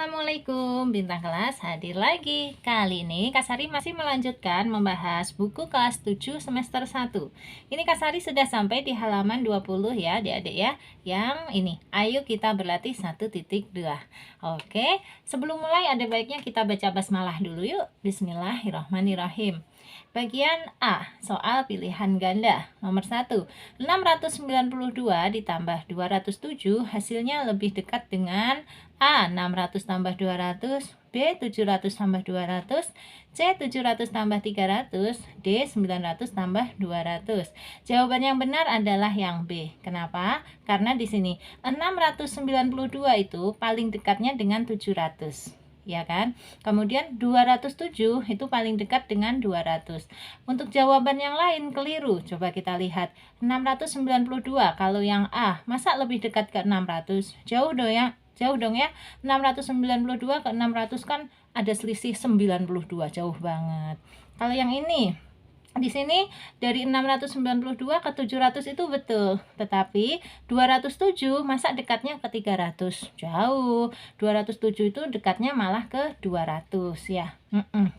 Assalamualaikum, bintang kelas hadir lagi. Kali ini Kak Sari masih melanjutkan membahas buku kelas 7 semester 1. Ini Kak Sari sudah sampai di halaman 20 ya adik-adik ya. Yang ini, ayo kita berlatih 1.2. Oke, sebelum mulai ada baiknya kita baca basmalah dulu yuk. Bismillahirrahmanirrahim. Bagian A, soal pilihan ganda. Nomor 1, 692 ditambah 207 hasilnya lebih dekat dengan A. 600 tambah 200, B. 700 tambah 200, C. 700 tambah 300, D. 900 tambah 200. Jawaban yang benar adalah yang B. Kenapa? Karena di sini 692 itu paling dekatnya dengan 700. Ya kan? Kemudian 207 itu paling dekat dengan 200. Untuk jawaban yang lain keliru. Coba kita lihat. 692 kalau yang A, masa lebih dekat ke 600? Jauh dong ya. 692 ke 600 kan ada selisih 92, jauh banget. Kalau yang ini di sini dari 692 ke 700 itu betul, tetapi 207 masa dekatnya ke 300? Jauh. 207 itu dekatnya malah ke 200 ya.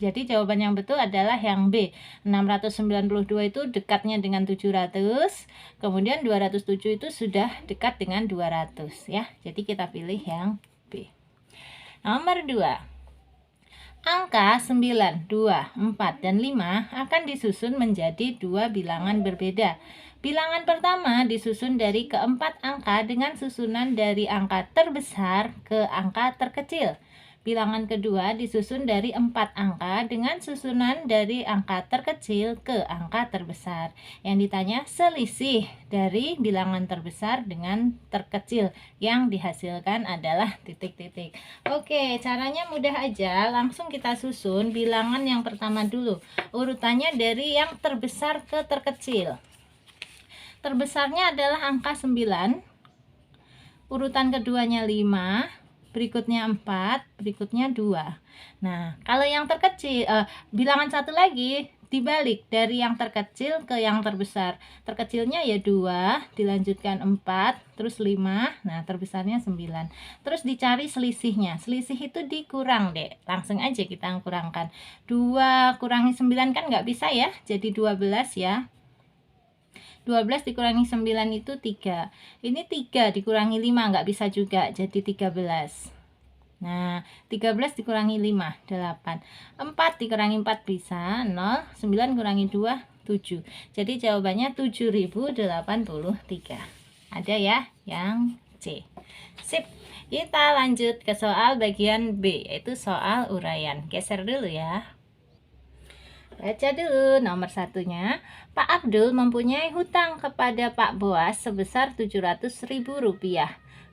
Jadi jawaban yang betul adalah yang B. 692 itu dekatnya dengan 700, kemudian 207 itu sudah dekat dengan 200 ya. Jadi kita pilih yang B. Nomor 2. Angka 9, 2, 4, dan 5 akan disusun menjadi dua bilangan berbeda. Bilangan pertama disusun dari keempat angka dengan susunan dari angka terbesar ke angka terkecil. Bilangan kedua disusun dari 4 angka dengan susunan dari angka terkecil ke angka terbesar. Yang ditanya selisih dari bilangan terbesar dengan terkecil. Yang dihasilkan adalah titik-titik. Oke, caranya mudah aja. Langsung kita susun bilangan yang pertama dulu. Urutannya dari yang terbesar ke terkecil. Terbesarnya adalah angka 9. Urutan keduanya 5. Berikutnya 4, berikutnya 2. Nah, kalau yang terkecil, bilangan satu lagi dibalik dari yang terkecil ke yang terbesar. Terkecilnya ya 2, dilanjutkan 4, terus 5, nah terbesarnya 9. Terus dicari selisihnya. Selisih itu dikurang deh. Langsung aja kita kurangkan. 2 kurangi 9 kan nggak bisa ya, jadi 12 ya. 12 dikurangi 9 itu 3. Ini 3 dikurangi 5 nggak bisa juga, jadi 13. Nah, 13 dikurangi 5, 8. 4 dikurangi 4 bisa, 0. 9 kurangi 2, 7. Jadi jawabannya 7083. Ada ya yang C. Sip. Kita lanjut ke soal bagian B, yaitu soal uraian. Geser dulu ya. Baca dulu nomor satunya. Pak Abdul mempunyai hutang kepada Pak Boas sebesar Rp700.000.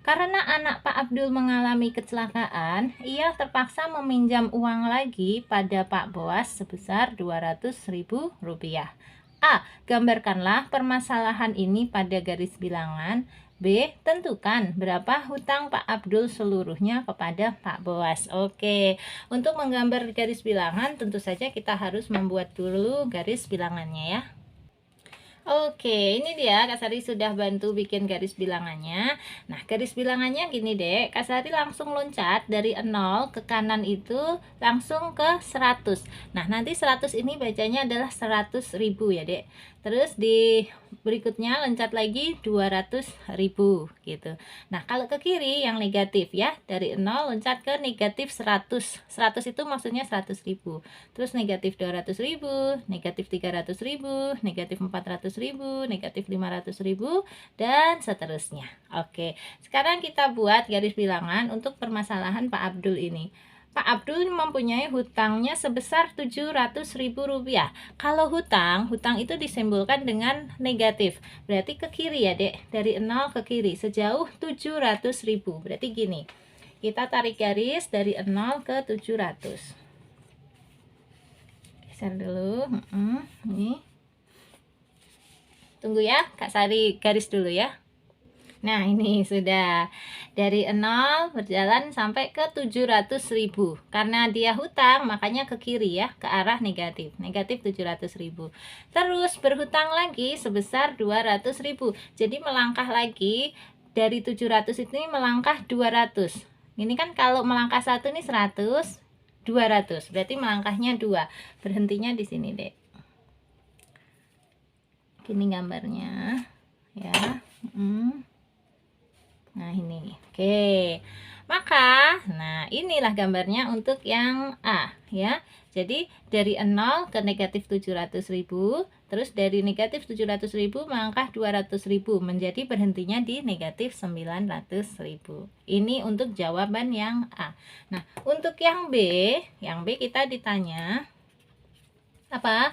Karena anak Pak Abdul mengalami kecelakaan, ia terpaksa meminjam uang lagi pada Pak Boas sebesar Rp200.000. A. Gambarkanlah permasalahan ini pada garis bilangan. B. Tentukan berapa hutang Pak Abdul seluruhnya kepada Pak Boas. Oke, untuk menggambar garis bilangan tentu saja kita harus membuat dulu garis bilangannya ya. Oke, ini dia Kak Sari sudah bantu bikin garis bilangannya. Nah, garis bilangannya gini dek, Kak Sari langsung loncat dari 0 ke kanan itu langsung ke 100. Nah, nanti 100 ini bacanya adalah 100.000 ya dek. Terus di berikutnya loncat lagi 200.000 gitu. Nah, kalau ke kiri yang negatif ya, dari 0 loncat ke negatif 100. 100 itu maksudnya 100.000. Terus negatif 200.000, negatif 300.000, negatif 400.000, negatif 500.000, dan seterusnya. Oke, sekarang kita buat garis bilangan untuk permasalahan Pak Abdul ini. Pak Abdul mempunyai hutangnya sebesar Rp700.000. Kalau hutang itu disimbolkan dengan negatif. Berarti ke kiri ya dek, dari 0 ke kiri sejauh 700.000. Berarti gini, kita tarik garis dari 0 ke 700. Geser dulu. Ini. Tunggu ya, Kak Sari garis dulu ya. Nah, ini sudah dari 0 berjalan sampai ke 700.000. Karena dia hutang, makanya ke kiri ya, ke arah negatif. Negatif 700.000. Terus berhutang lagi sebesar 200.000. Jadi melangkah lagi dari 700 ini melangkah 200. Ini kan kalau melangkah 1 nih 100, 200. Berarti melangkahnya 2. Berhentinya di sini, Dek. Gini gambarnya, ya. Nah, ini. Oke. Maka, nah inilah gambarnya untuk yang A, ya. Jadi dari 0 ke negatif 700.000, terus dari negatif 700.000 melangkah 200.000, menjadi berhentinya di negatif 900.000. Ini untuk jawaban yang A. Nah, untuk yang B kita ditanya apa?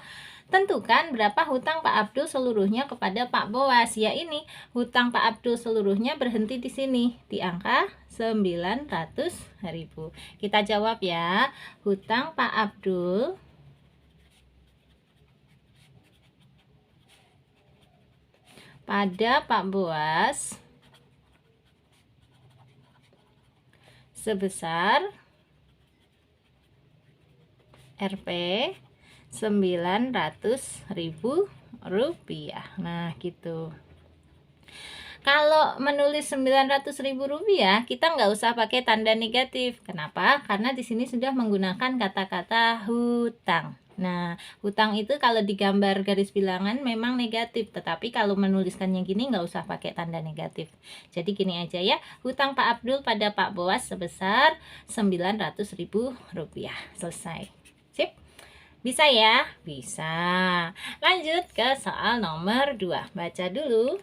Tentukan berapa hutang Pak Abdul seluruhnya kepada Pak Boas. Ya, ini hutang Pak Abdul seluruhnya berhenti di sini, di angka 900.000. Kita jawab ya. Hutang Pak Abdul pada Pak Boas sebesar Rp 900.000. Nah, gitu. Kalau menulis 900.000 rupiah, kita nggak usah pakai tanda negatif. Kenapa? Karena di sini sudah menggunakan kata-kata hutang. Nah, hutang itu kalau digambar garis bilangan memang negatif, tetapi kalau menuliskannya gini nggak usah pakai tanda negatif. Jadi gini aja ya, hutang Pak Abdul pada Pak Boas sebesar 900.000 rupiah. Selesai. Sip? Bisa ya? Bisa. Lanjut ke soal nomor 2. Baca dulu.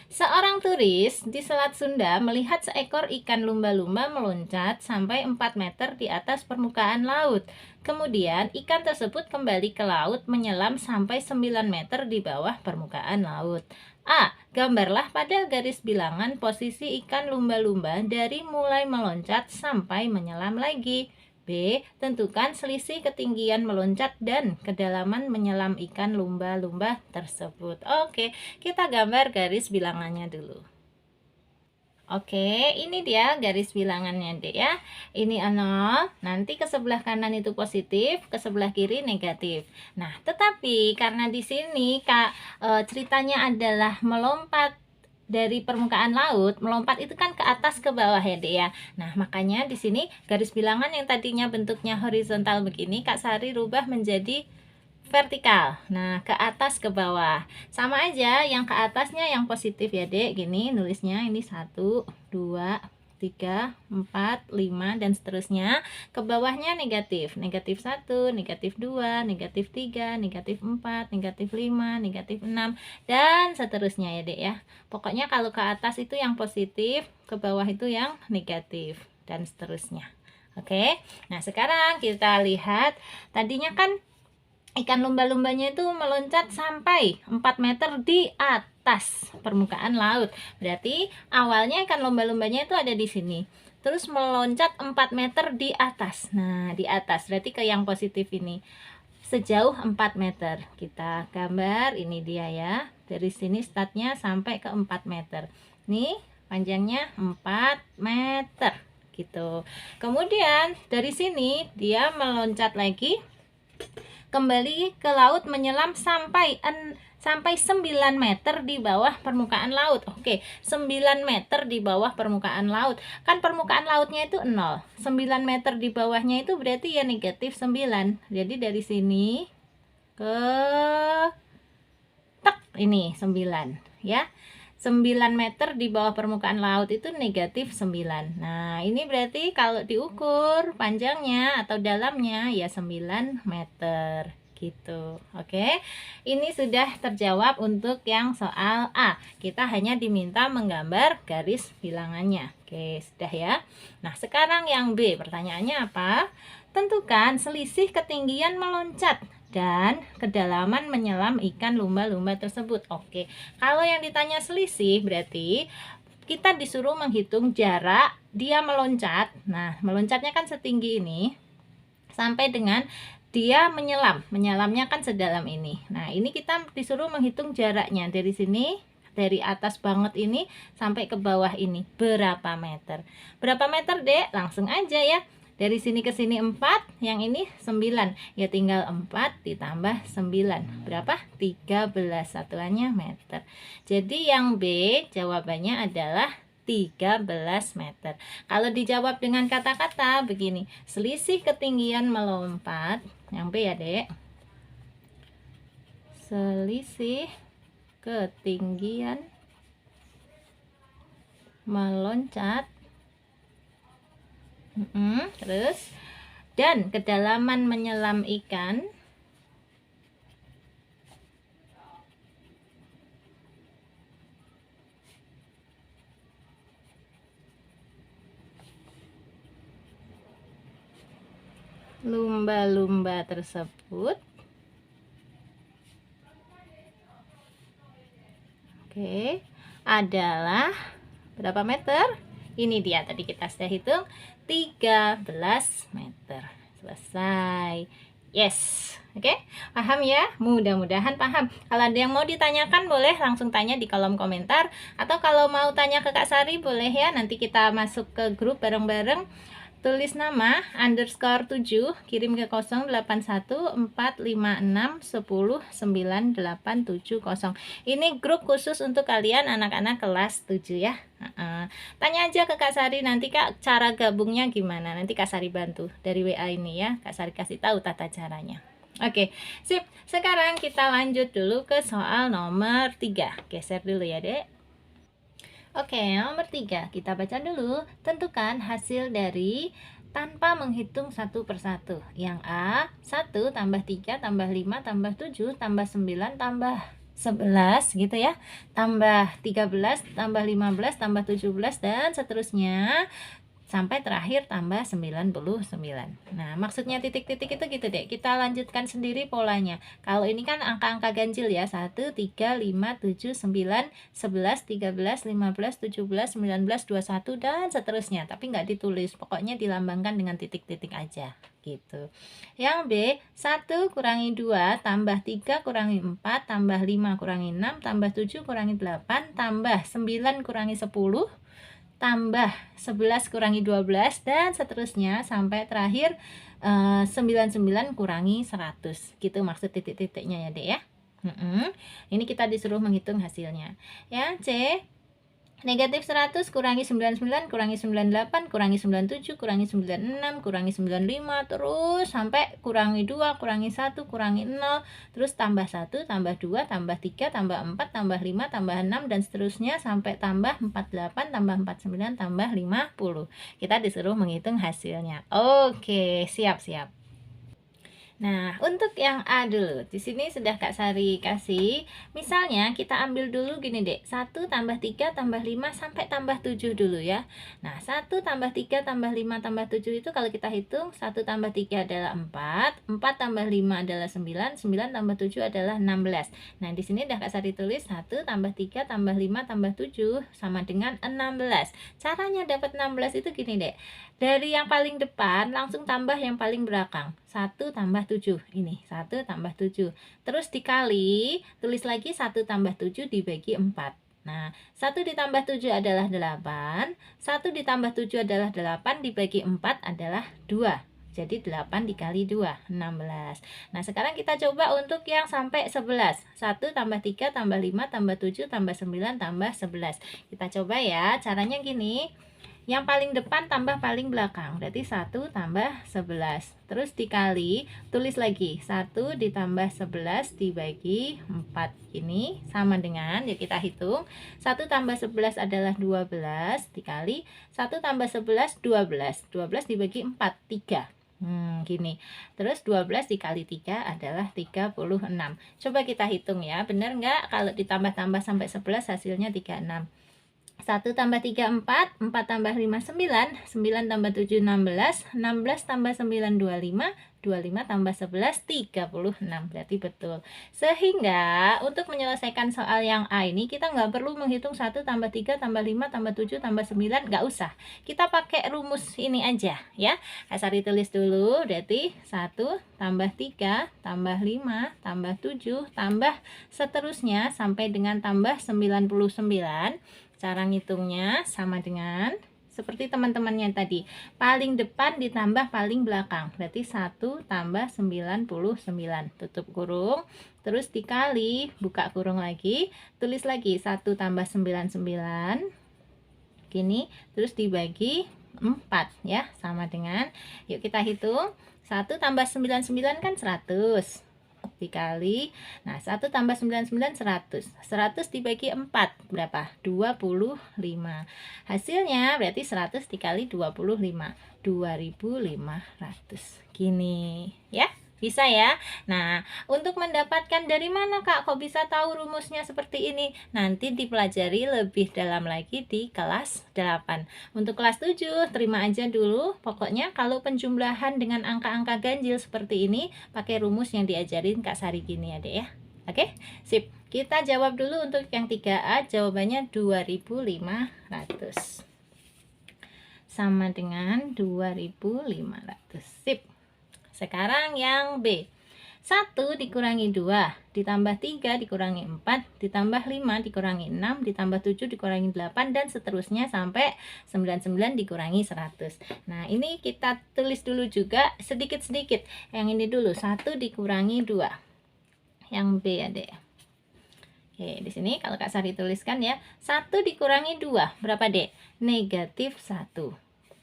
Seorang turis di Selat Sunda melihat seekor ikan lumba-lumba meloncat sampai 4 meter di atas permukaan laut. Kemudian ikan tersebut kembali ke laut menyelam sampai 9 meter di bawah permukaan laut. A. Gambarlah pada garis bilangan posisi ikan lumba-lumba dari mulai meloncat sampai menyelam lagi. B. Tentukan selisih ketinggian meloncat dan kedalaman menyelam ikan lumba-lumba tersebut. Oke, kita gambar garis bilangannya dulu. Oke, ini dia garis bilangannya, Dek ya. Ini 0, nanti ke sebelah kanan itu positif, ke sebelah kiri negatif. Nah, tetapi karena di sini ceritanya adalah melompat dari permukaan laut, melompat itu kan ke atas ke bawah ya, Dek ya. Nah, makanya di sini garis bilangan yang tadinya bentuknya horizontal begini Kak Sari rubah menjadi vertikal. Nah, ke atas ke bawah. Sama aja, yang ke atasnya yang positif ya, Dek. Gini nulisnya, ini 1, 2, 3, 4, 5 dan seterusnya. Ke bawahnya negatif. Negatif 1, negatif 2, negatif 3, negatif 4, negatif 5, negatif 6 dan seterusnya ya, Dek ya. Pokoknya kalau ke atas itu yang positif, ke bawah itu yang negatif dan seterusnya. Oke. Nah, sekarang kita lihat tadinya kan ikan lumba-lumbanya itu meloncat sampai 4 meter di atas permukaan laut. Berarti awalnya ikan lumba-lumbanya itu ada di sini. Terus meloncat 4 meter di atas. Nah, di atas berarti ke yang positif ini. Sejauh 4 meter. Kita gambar, ini dia ya. Dari sini startnya sampai ke 4 meter. Nih, panjangnya 4 meter gitu. Kemudian dari sini dia meloncat lagi kembali ke laut menyelam sampai 9 meter di bawah permukaan laut. Oke, 9 meter di bawah permukaan laut. Kan permukaan lautnya itu 0. 9 meter di bawahnya itu berarti ya negatif 9. Jadi dari sini ke ini 9 ya. 9 meter di bawah permukaan laut itu negatif 9. Nah, ini berarti kalau diukur panjangnya atau dalamnya ya 9 meter gitu. Oke. Ini sudah terjawab untuk yang soal A. Kita hanya diminta menggambar garis bilangannya. Oke, sudah ya. Nah, sekarang yang B. Pertanyaannya apa? Tentukan selisih ketinggian meloncat dan kedalaman menyelam ikan lumba-lumba tersebut. Oke, kalau yang ditanya selisih berarti kita disuruh menghitung jarak dia meloncat. Nah, meloncatnya kan setinggi ini sampai dengan dia menyelam. Menyelamnya kan sedalam ini. Nah, ini kita disuruh menghitung jaraknya dari sini, dari atas banget ini sampai ke bawah ini berapa meter. Berapa meter, Dek? Langsung aja ya. Dari sini ke sini 4, yang ini 9. Ya tinggal 4 ditambah 9. Berapa? 13, satuannya meter. Jadi yang B jawabannya adalah 13 meter. Kalau dijawab dengan kata-kata begini, selisih ketinggian melompat, yang B ya dek, selisih ketinggian meloncat, terus, dan kedalaman menyelam ikan lumba-lumba tersebut adalah berapa meter? Ini dia tadi kita sudah hitung 13 meter. Selesai. Yes. Oke, paham ya? Mudah-mudahan paham. Kalau ada yang mau ditanyakan boleh langsung tanya di kolom komentar, atau kalau mau tanya ke Kak Sari boleh ya, nanti kita masuk ke grup bareng-bareng. Tulis nama _7, kirim ke 081456109870. Ini grup khusus untuk kalian anak-anak kelas 7 ya. Tanya aja ke Kak Sari nanti Kak, cara gabungnya gimana, nanti Kak Sari bantu dari WA ini ya. Kak Sari kasih tahu tata caranya. Oke, sip. Sekarang kita lanjut dulu ke soal nomor 3. Geser dulu ya dek. Oke, nomor 3, kita baca dulu. Tentukan hasil dari tanpa menghitung satu persatu. Yang A, 1 tambah 3 tambah 5 tambah 7 tambah 9 tambah 11 gitu ya. Tambah 13 tambah 15 tambah 17 dan seterusnya sampai terakhir tambah 99. Nah, maksudnya titik-titik itu gitu deh. Kita lanjutkan sendiri polanya. Kalau ini kan angka-angka ganjil ya. 1, 3, 5, 7, 9, 11, 13, 15, 17, 19, 21 dan seterusnya. Tapi nggak ditulis. Pokoknya dilambangkan dengan titik-titik aja gitu. Yang B, 1 kurangi 2 tambah 3 kurangi 4 tambah 5 kurangi 6 tambah 7 kurangi 8 tambah 9 kurangi 10 tambah 11 kurangi 12 dan seterusnya sampai terakhir 99 kurangi 100 gitu maksud titik-titiknya ya dek ya. Ini kita disuruh menghitung hasilnya. Ya, C, negatif 100 kurangi 99 kurangi 98 kurangi 97 kurangi 96 kurangi 95 terus sampai kurangi 2 kurangi 1 kurangi 0 terus tambah 1 tambah 2 tambah 3 tambah 4 tambah 5 tambah 6 dan seterusnya sampai tambah 48 tambah 49 tambah 50. Kita disuruh menghitung hasilnya. Oke, siap-siap. Nah, untuk yang A dulu, di sini sudah Kak Sari kasih. Misalnya kita ambil dulu gini dek, 1 tambah 3 tambah 5 sampai tambah 7 dulu ya. Nah, 1 tambah 3 tambah 5 tambah 7 itu kalau kita hitung, 1 tambah 3 adalah 4, 4 tambah 5 adalah 9, 9 tambah 7 adalah 16. Nah, di sini udah Kak Sari tulis 1 tambah 3 tambah 5 tambah 7 sama dengan 16. Caranya dapat 16 itu gini dek. Dari yang paling depan langsung tambah yang paling belakang. 1 tambah 7. Ini 1 tambah 7. Terus dikali, tulis lagi 1 tambah 7 dibagi 4. Nah, 1 ditambah 7 adalah 8. 1 ditambah 7 adalah 8 dibagi 4 adalah 2. Jadi 8 dikali 2, 16. Nah, sekarang kita coba untuk yang sampai 11. 1 tambah 3 tambah 5 tambah 7 tambah 9 tambah 11. Kita coba ya, caranya gini. Yang paling depan tambah paling belakang, berarti 1 tambah 11. Terus dikali, tulis lagi 1 ditambah 11 dibagi 4. Ini sama dengan, ya kita hitung, 1 tambah 11 adalah 12, dikali 1 tambah 11, 12. 12 dibagi 4, 3. Gini. Terus 12 dikali 3 adalah 36. Coba kita hitung ya, benar nggak? Kalau ditambah-tambah sampai 11 hasilnya 36. 1 tambah 3, 4, 4 tambah 5, 9, 9 tambah 7, 16, 16 tambah 9, 25, 25 tambah 11, 36, berarti betul. Sehingga untuk menyelesaikan soal yang A ini kita nggak perlu menghitung 1 tambah 3 tambah 5 tambah 7 tambah 9, nggak usah. Kita pakai rumus ini aja ya. Asari tulis dulu, berarti 1 tambah 3 tambah 5 tambah 7 tambah seterusnya sampai dengan tambah 99. Cara ngitungnya sama dengan seperti teman-temannya tadi. Paling depan ditambah paling belakang. Berarti 1 tambah 99. Tutup kurung. Terus dikali, buka kurung lagi. Tulis lagi 1 tambah 99. gini, terus dibagi 4 ya, sama dengan, yuk kita hitung, 1 tambah 99 kan 100 dikali, nah 1 tambah 99 100, 100 dibagi 4 berapa? 25. Hasilnya berarti 100 dikali 25, 2500 gini ya, bisa ya. Nah, untuk mendapatkan dari mana Kak kok bisa tahu rumusnya seperti ini? Nanti dipelajari lebih dalam lagi di kelas 8. Untuk kelas 7 terima aja dulu. Pokoknya kalau penjumlahan dengan angka-angka ganjil seperti ini pakai rumus yang diajarin Kak Sari gini ya Dek ya. Oke, sip. Kita jawab dulu untuk yang 3A, jawabannya 2500. Sama dengan 2500. Sip. Sekarang yang B. 1 dikurangi 2 ditambah 3 dikurangi 4 ditambah 5 dikurangi 6 ditambah 7 dikurangi 8 dan seterusnya sampai 99 dikurangi 100. Nah, ini kita tulis dulu juga sedikit-sedikit. Yang ini dulu, 1 dikurangi 2. Yang B ya, Dek. Oke, di sini kalau Kak Sari tuliskan ya, 1 dikurangi 2 berapa, Dek? Negatif 1.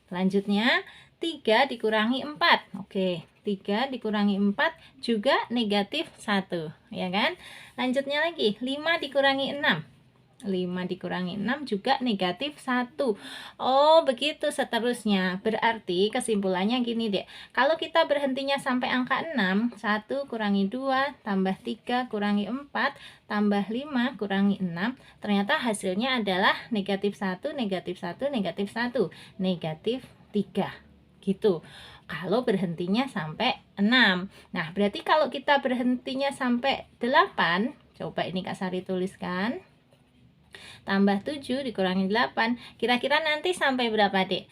Selanjutnya 3 dikurangi 4. Oke, 3 dikurangi 4 juga negatif 1, ya kan? Lanjutnya lagi, 5 dikurangi 6. 5 dikurangi 6 juga negatif 1. Oh, begitu seterusnya. Berarti kesimpulannya gini, Dek. Kalau kita berhentinya sampai angka 6, 1 kurangi 2 tambah 3 kurangi 4 tambah 5 kurangi 6, ternyata hasilnya adalah negatif 1, negatif 1, negatif 1, negatif 3. Gitu. Kalau berhentinya sampai 6. Nah, berarti kalau kita berhentinya sampai 8, coba ini Kak Sari tuliskan. Tambah 7 dikurangi 8, kira-kira nanti sampai berapa, Dek?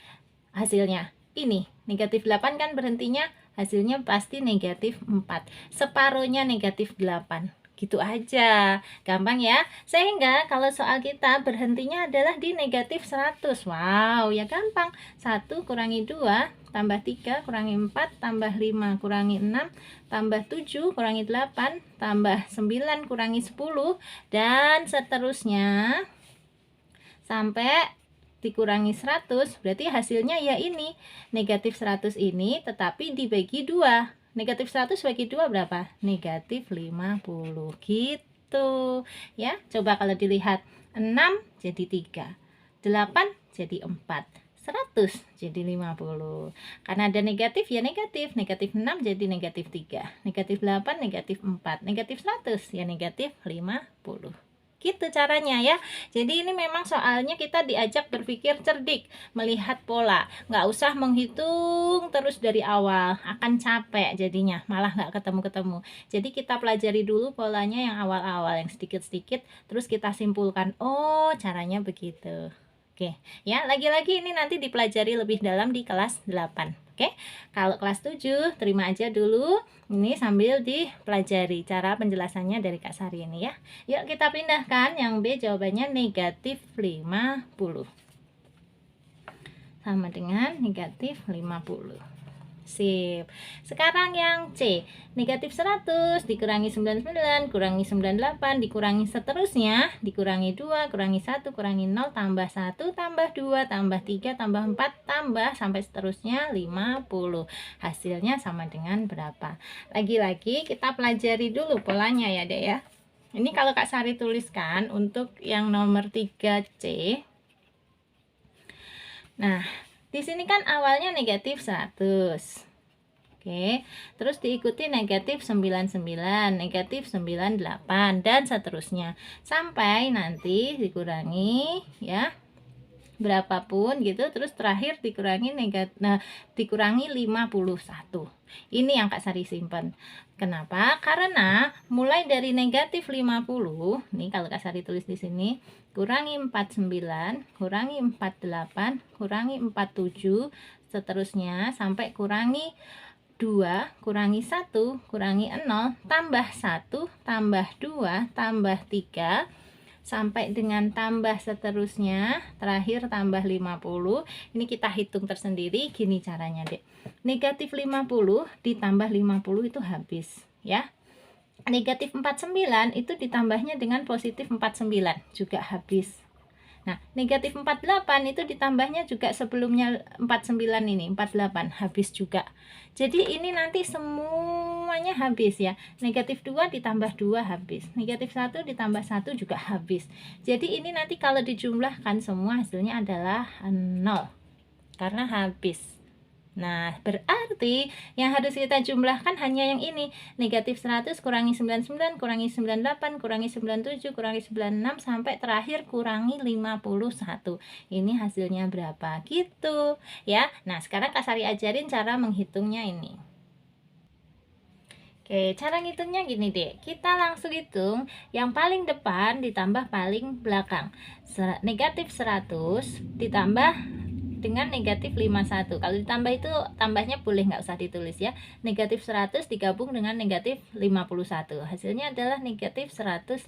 Hasilnya ini, negatif 8 kan berhentinya, hasilnya pasti negatif 4. Separuhnya negatif 8. Gitu aja, gampang ya. Sehingga kalau soal kita berhentinya adalah di negatif 100. Wow, ya gampang. 1 kurangi 2 tambah 3 kurangi 4 tambah 5 kurangi 6 tambah 7 kurangi 8 tambah 9 kurangi 10 dan seterusnya sampai dikurangi 100. Berarti hasilnya ya ini, negatif 100 ini tetapi dibagi 2. Negatif 100 bagi 2 berapa? Negatif 50. Gitu ya. Coba kalau dilihat, 6 jadi 3, 8 jadi 4, 100 jadi 50. Karena ada negatif ya negatif. Negatif 6 jadi negatif 3, negatif 8 negatif 4, negatif 100 ya negatif 50. Gitu caranya ya. Jadi ini memang soalnya kita diajak berpikir cerdik, melihat pola, nggak usah menghitung terus dari awal, akan capek jadinya, malah nggak ketemu-ketemu. Jadi kita pelajari dulu polanya yang awal-awal, yang sedikit-sedikit, terus kita simpulkan, oh caranya begitu. Oke, ya lagi-lagi ini nanti dipelajari lebih dalam di kelas 8. Oke, kalau kelas 7 terima aja dulu, ini sambil dipelajari cara penjelasannya dari Kak Sari ini ya. Yuk kita pindahkan yang B, jawabannya negatif 50. Sama dengan negatif 50. Sip. Sekarang yang C, negatif 100 dikurangi 99 kurangi 98 dikurangi seterusnya, dikurangi 2 kurangi 1 kurangi 0 tambah 1 tambah 2 tambah 3 tambah 4 tambah sampai seterusnya 50. Hasilnya sama dengan berapa? Lagi-lagi kita pelajari dulu polanya ya, Dek ya. Ini kalau Kak Sari tuliskan untuk yang nomor 3C. Nah, di sini kan awalnya negatif 100. Oke, terus diikuti negatif 99, negatif 98 dan seterusnya. Sampai nanti dikurangi ya. Berapapun gitu, terus terakhir dikurangi dikurangi 51. Ini yang Kak Sari simpen. Kenapa? Karena mulai dari negatif 50, nih kalau Kak Sari tulis di sini, kurangi 49, kurangi 48, kurangi 47, seterusnya sampai kurangi 2, kurangi 1, kurangi 0, tambah 1, tambah 2, tambah 3, sampai dengan tambah seterusnya, terakhir tambah 50. Ini kita hitung tersendiri, gini caranya, Dek. Negatif 50 ditambah 50 itu habis, ya. Negatif 49 itu ditambahnya dengan positif 49 juga habis. Nah, negatif 48 itu ditambahnya juga sebelumnya 49 ini, 48 habis juga. Jadi ini nanti semuanya habis ya. Negatif 2 ditambah 2 habis. Negatif 1 ditambah 1 juga habis. Jadi ini nanti kalau dijumlahkan semua hasilnya adalah 0 karena habis. Nah, berarti yang harus kita jumlahkan hanya yang ini. Negatif 100 kurangi 99, kurangi 98, kurangi 97, kurangi 96, sampai terakhir kurangi 51. Ini hasilnya berapa? Gitu ya. Nah, sekarang Kak Sari ajarin cara menghitungnya ini. Oke, cara ngitungnya gini deh. Kita langsung hitung yang paling depan ditambah paling belakang. Negatif 100 ditambah dengan negatif 51. Kalau ditambah itu tambahnya boleh nggak usah ditulis ya. Negatif 100 digabung dengan negatif 51. Hasilnya adalah negatif 151.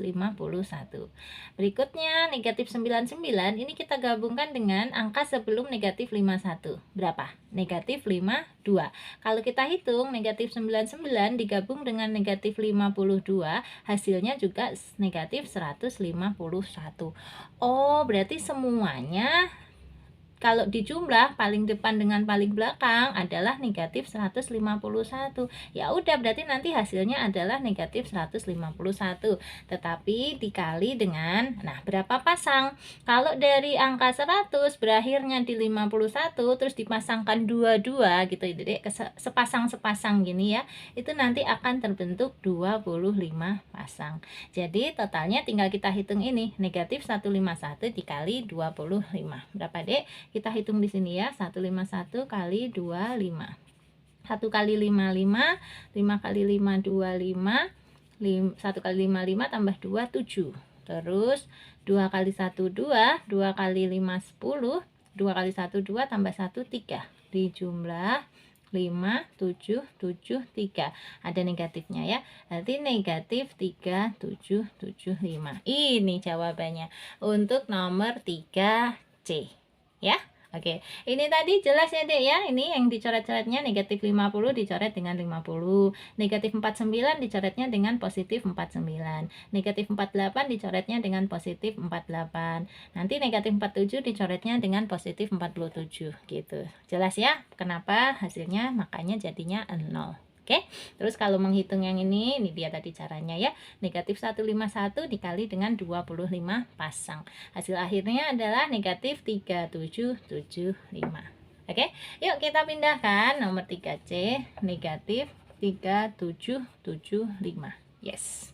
Berikutnya negatif 99 ini kita gabungkan dengan angka sebelum negatif 51. Berapa? Negatif 52. Kalau kita hitung negatif 99 digabung dengan negatif 52, hasilnya juga negatif 151. Oh, berarti semuanya kalau dijumlah paling depan dengan paling belakang adalah negatif 151. Ya udah, berarti nanti hasilnya adalah negatif 151. Tetapi dikali dengan, nah berapa pasang? Kalau dari angka 100 berakhirnya di 51 terus dipasangkan dua-dua gitu, jadi sepasang-sepasang gini ya, itu nanti akan terbentuk 25 pasang. Jadi totalnya tinggal kita hitung ini, negatif 151 dikali 25. Berapa dek? Kita hitung di sini ya, 151 kali 25. 1 kali 55, 5 kali 5 25, 1 kali 55 tambah 2 7. Terus 2 kali 1 2, 2 kali 5 10, 2 kali 1 2 tambah 1 3. Dijumlah 5 7 7 3. Ada negatifnya ya. Nanti negatif 3775. Ini jawabannya untuk nomor 3C. Ya, oke. Ini tadi jelas ya dek ya. Ini yang dicoret-coretnya negatif 50 dicoret dengan 50. Negatif 49 dicoretnya dengan positif 49. Negatif 48 dicoretnya dengan positif 48. Nanti negatif 47 dicoretnya dengan positif 47 gitu. Jelas ya kenapa hasilnya makanya jadinya 0. Oke, terus kalau menghitung yang ini dia tadi caranya ya. Negatif 151 dikali dengan 25 pasang. Hasil akhirnya adalah negatif 3775. Oke, yuk kita pindahkan nomor 3C, negatif 3775. Yes.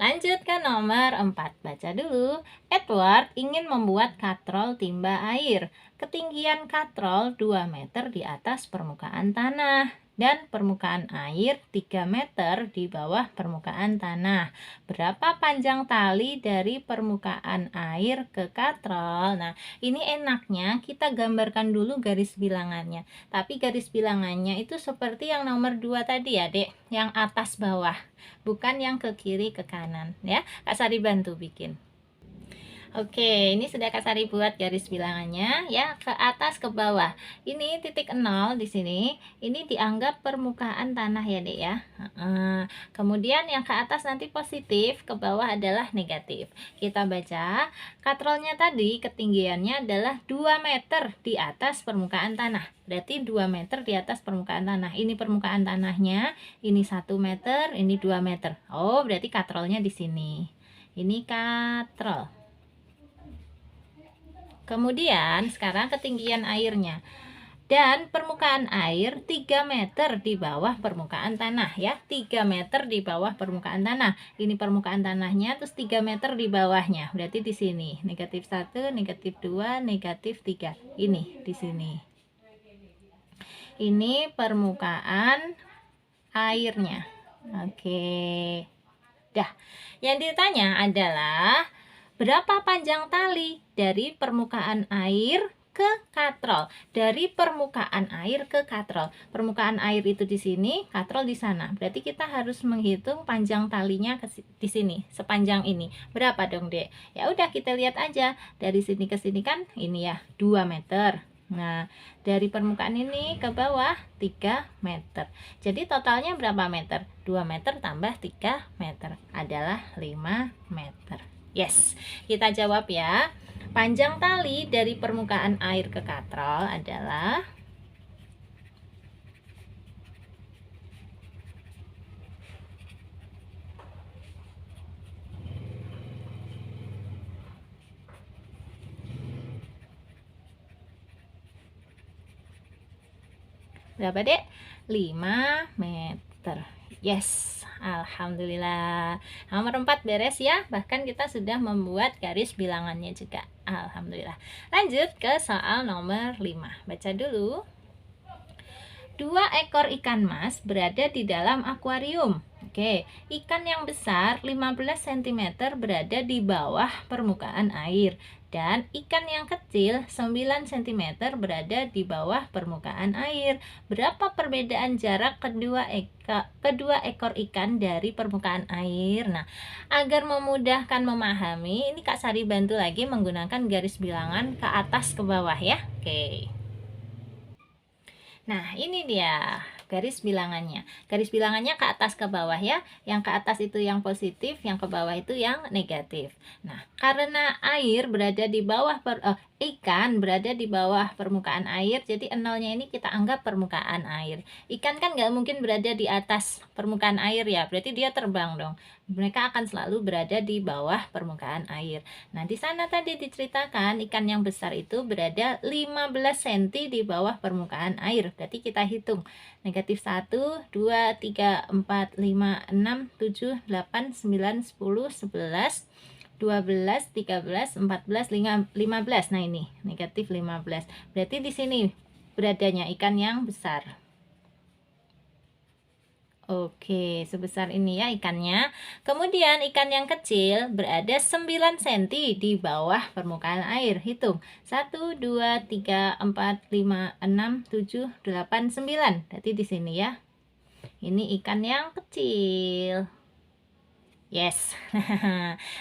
Lanjut ke nomor 4. Baca dulu. Edward ingin membuat katrol timba air. Ketinggian katrol 2 meter di atas permukaan tanah dan permukaan air 3 meter di bawah permukaan tanah. Berapa panjang tali dari permukaan air ke katrol? Nah, ini enaknya kita gambarkan dulu garis bilangannya. Tapi garis bilangannya itu seperti yang nomor 2 tadi ya, Dek. Yang atas bawah, bukan yang ke kiri ke kanan ya. Kak Sari bantu bikin. Oke, ini sudah Kak Sari buat garis bilangannya ya, ke atas ke bawah. Ini titik 0 di sini, ini dianggap permukaan tanah ya dek ya. Kemudian yang ke atas nanti positif, ke bawah adalah negatif. Kita baca, katrolnya tadi ketinggiannya adalah 2 meter di atas permukaan tanah. Berarti 2 meter di atas permukaan tanah. Ini permukaan tanahnya, ini 1 meter, ini 2 meter. Oh, berarti katrolnya di sini. Ini katrol. Kemudian sekarang ketinggian airnya. Dan permukaan air 3 meter di bawah permukaan tanah ya. 3 meter di bawah permukaan tanah. Ini permukaan tanahnya terus 3 meter di bawahnya. Berarti di sini negatif 1, negatif 2, negatif 3. Ini di sini. Ini permukaan airnya. Oke. Dah. Yang ditanya adalah berapa panjang tali dari permukaan air ke katrol? Dari permukaan air ke katrol. Permukaan air itu di sini, katrol di sana. Berarti kita harus menghitung panjang talinya di sini, sepanjang ini. Berapa dong, Dek? Ya udah kita lihat aja. Dari sini ke sini kan ini ya, 2 meter. Nah, dari permukaan ini ke bawah 3 meter. Jadi totalnya berapa meter? 2 meter tambah 3 meter adalah 5 meter. Yes, kita jawab ya. Panjang tali dari permukaan air ke katrol adalah berapa, Dek? 5 meter. Yes, alhamdulillah. Nomor 4 beres ya. Bahkan kita sudah membuat garis bilangannya juga. Alhamdulillah. Lanjut ke soal nomor 5. Baca dulu. 2 ekor ikan mas berada di dalam akuarium. Oke, ikan yang besar 15 cm berada di bawah permukaan air dan ikan yang kecil 9 cm berada di bawah permukaan air. Berapa perbedaan jarak kedua ekor ikan dari permukaan air? Nah, agar memudahkan memahami, ini Kak Sari bantu lagi menggunakan garis bilangan ke atas ke bawah ya. Oke. Nah, ini dia garis bilangannya. Garis bilangannya ke atas ke bawah ya. Yang ke atas itu yang positif, yang ke bawah itu yang negatif. Nah, karena air berada di bawah ikan berada di bawah permukaan air, jadi nolnya ini kita anggap permukaan air. Ikan kan nggak mungkin berada di atas permukaan air ya, berarti dia terbang dong. Mereka akan selalu berada di bawah permukaan air. Nah, di sana tadi diceritakan ikan yang besar itu berada 15 cm di bawah permukaan air. Berarti kita hitung. Negatif 1, 2, 3, 4, 5, 6, 7, 8, 9, 10, 11, 12, 13, 14, 15. Nah, ini negatif 15. Berarti di sini beradanya ikan yang besar. Oke, sebesar ini ya ikannya. Kemudian ikan yang kecil berada 9 cm di bawah permukaan air. Hitung. 1, 2, 3, 4, 5, 6, 7, 8, 9. Berarti di sini ya. Ini ikan yang kecil. Yes.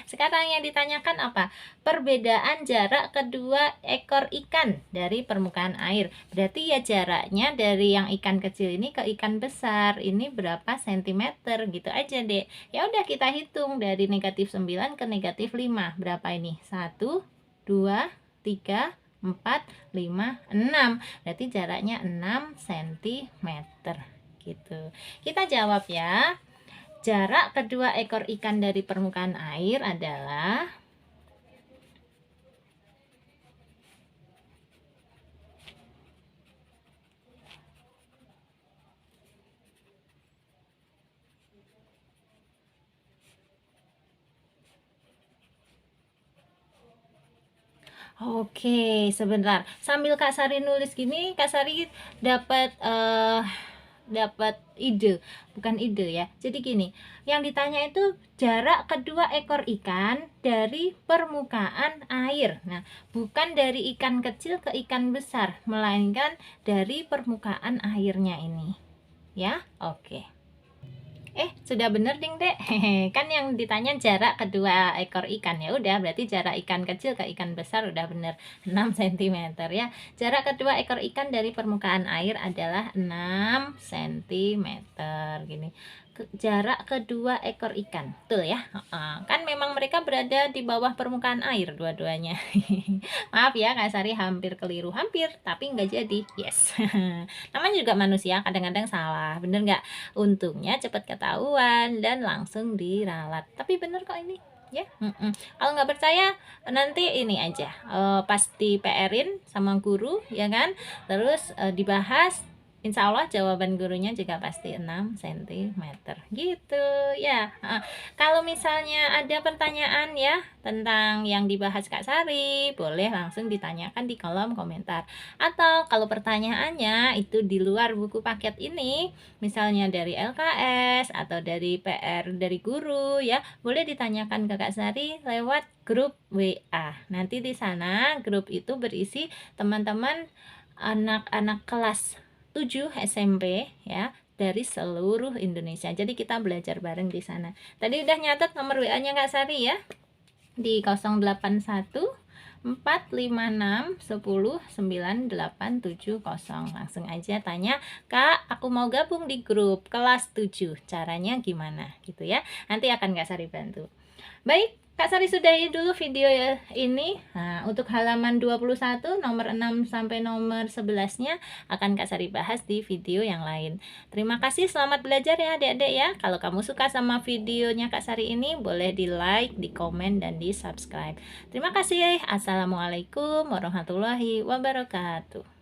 Sekarang yang ditanyakan apa? Perbedaan jarak kedua ekor ikan dari permukaan air. Berarti ya jaraknya dari yang ikan kecil ini ke ikan besar ini berapa sentimeter gitu aja, Dek. Ya udah kita hitung dari negatif 9 ke negatif 5. Berapa ini? 1, 2, 3, 4, 5, 6. Berarti jaraknya 6 cm gitu. Kita jawab ya. Jarak kedua ekor ikan dari permukaan air adalah Oke, sebentar. Sambil Kak Sari nulis gini, Kak Sari dapat ide, bukan ide ya. Jadi gini, yang ditanya itu jarak kedua ekor ikan dari permukaan air. Nah, bukan dari ikan kecil ke ikan besar, melainkan dari permukaan airnya ini. Ya, oke. Sudah bener ding, Dek. Kan yang ditanya jarak kedua ekor ikan. Ya udah, berarti jarak ikan kecil ke ikan besar udah bener 6 cm ya. Jarak kedua ekor ikan dari permukaan air adalah 6 cm gini. Jarak kedua ekor ikan. Betul ya? Kan memang mereka berada di bawah permukaan air dua-duanya. Maaf ya, Kak Sari hampir keliru. Hampir, tapi nggak jadi. Yes. Namanya juga manusia, kadang-kadang salah. Bener nggak? Untungnya cepat ketahuan dan langsung diralat. Tapi bener kok ini ya. Kalau nggak percaya nanti ini aja, pas di PR-in sama guru ya kan, terus dibahas. Insya Allah jawaban gurunya juga pasti 6 cm gitu ya. Kalau misalnya ada pertanyaan ya tentang yang dibahas Kak Sari, boleh langsung ditanyakan di kolom komentar. Atau kalau pertanyaannya itu di luar buku paket ini, misalnya dari LKS atau dari PR dari guru ya, boleh ditanyakan ke Kak Sari lewat grup WA. Nanti di sana grup itu berisi teman-teman anak-anak kelas 7 SMP ya dari seluruh Indonesia. Jadi kita belajar bareng di sana. Tadi udah nyatet nomor WA-nya Kak Sari ya. Di 081 456 10 9870. Langsung aja tanya, "Kak, aku mau gabung di grup kelas 7. Caranya gimana?" gitu ya. Nanti akan Kak Sari bantu. Baik, Kak Sari sudahi dulu video ya ini. Nah, untuk halaman 21 nomor 6 sampai nomor 11-nya akan Kak Sari bahas di video yang lain. Terima kasih, selamat belajar ya Adik-adik ya. Kalau kamu suka sama videonya Kak Sari ini, boleh di-like, di-komen, dan di-subscribe. Terima kasih. Assalamualaikum warahmatullahi wabarakatuh.